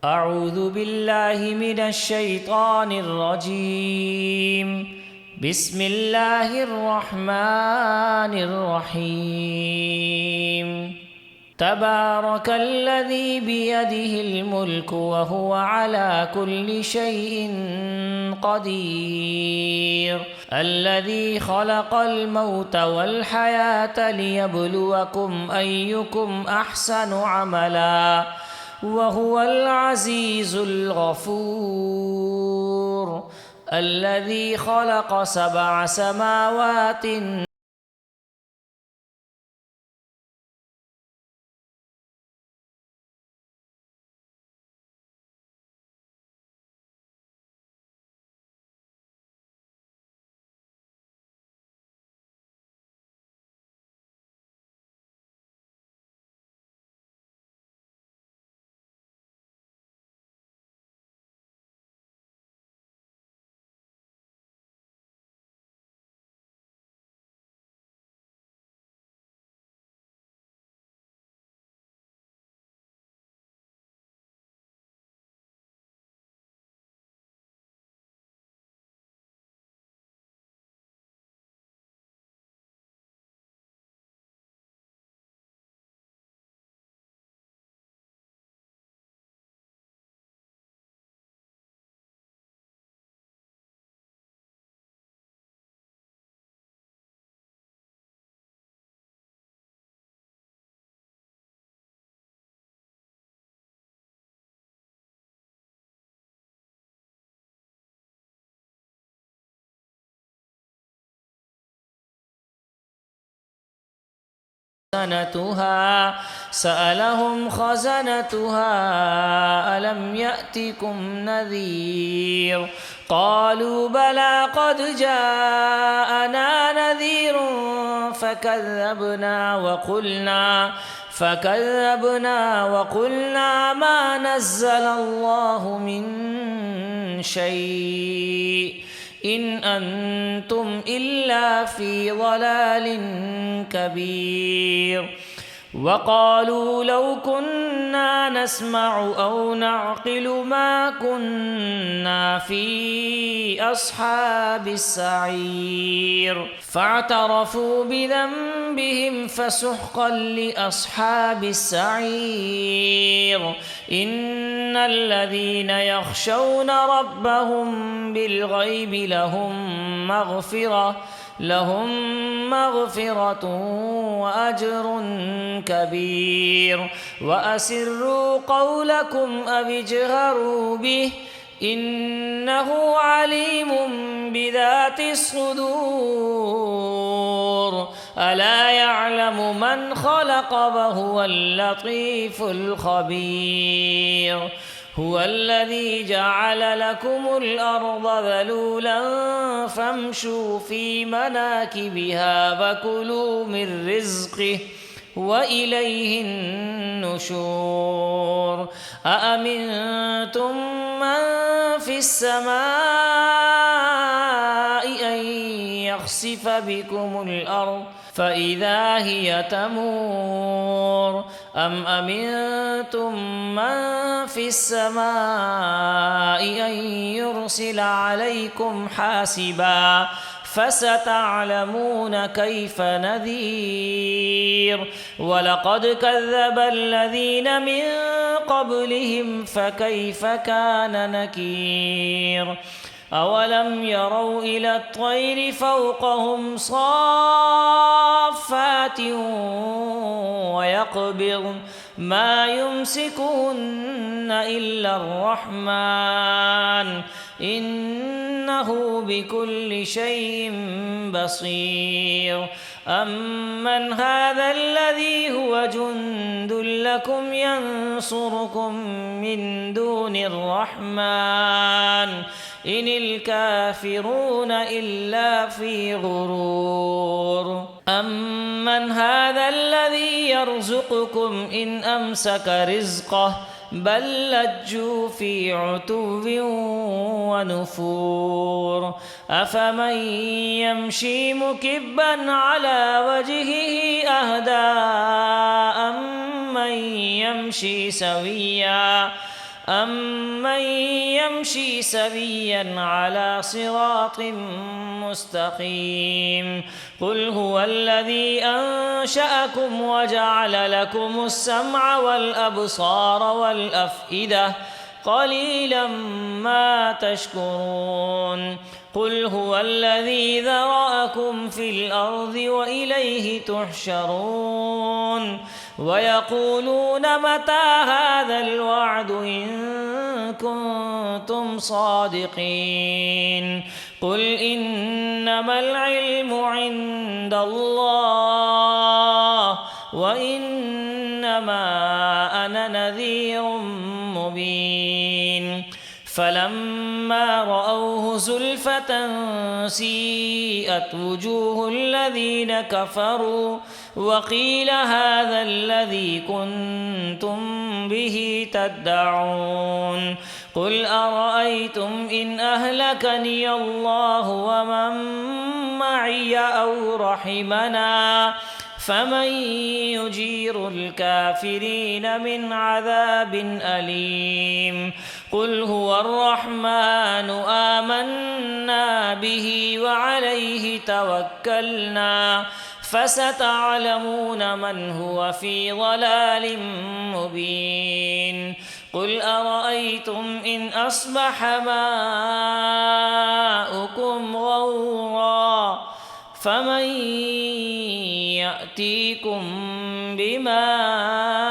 أعوذ بالله من الشيطان الرجيم. بسم الله الرحمن الرحيم. تبارك الذي بيده الملك وهو على كل شيء قدير. الذي خلق الموت والحياة ليبلوكم أيكم أحسن عملا وهو العزيز الغفور. الذي خلق 7 سماوات سألهم خزنتها ألم يأتكم نذير قالوا بلى قد جاءنا نذير فكذبنا وقلنا ما نزل الله من شيء إن أنتم إلا في ضلال كبير. وقالوا لو كنا نسمع أو نعقل ما كنا في أصحاب السعير فاعترفوا بذنبهم فسحقا لأصحاب السعير. إن الذين يخشون ربهم بالغيب لهم مغفرة وأجر كبير. وأسروا قولكم أو اجهروا به إنه عليم بذات الصدور. ألا يعلم من خلق وهو اللطيف الخبير. هو الذي جعل لكم الأرض ذلولا فامشوا في مناكبها وكلوا من رزقه وإليه النشور. أأمنتم من في السماء أن يخسف بكم الأرض فإذا هي تمور أم أمنتم من في السماء أن يرسل عليكم حاسبا فستعلمون كيف نذير. ولقد كذب الذين من قبلهم فكيف كان نكير. أولم يروا إلى الطير فوقهم صافات ويقبضن ما يمسكهن إلا الرحمن إنه بكل شيء بصير. أمن هذا الذي هو جند لكم ينصركم من دون الرحمن إن الكافرون إلا في غرور. أمن هذا الذي يرزقكم إن أمسك رزقه بل لجوا في عتو ونفور. أفمن يمشي مكبا على وجهه أهدى أمن يمشي سويا أمن يمشي سويا على صراط مستقيم قل هو الذي أنشأكم وجعل لكم السمع والأبصار والأفئدة قليلا ما تشكرون قل هو الذي ذرأكم في الأرض وإليه تحشرون ويقولون متى هذا الوعد إن كنتم صادقين قل إنما العلم عند الله وإنما أنا نذير مبين فلما رأوه زلفة سيئت وجوه الذين كفروا وقيل هذا الذي كنتم به تدعون قل أرأيتم إن أهلكني الله ومن معي أو رحمنا فمن يجير الكافرين من عذاب أليم قل هو الرحمن آمنا به وعليه توكلنا فستعلمون من هو في ضلال مبين قل أرأيتم إن أصبح ماؤكم غورا فمن يأتيكم بماء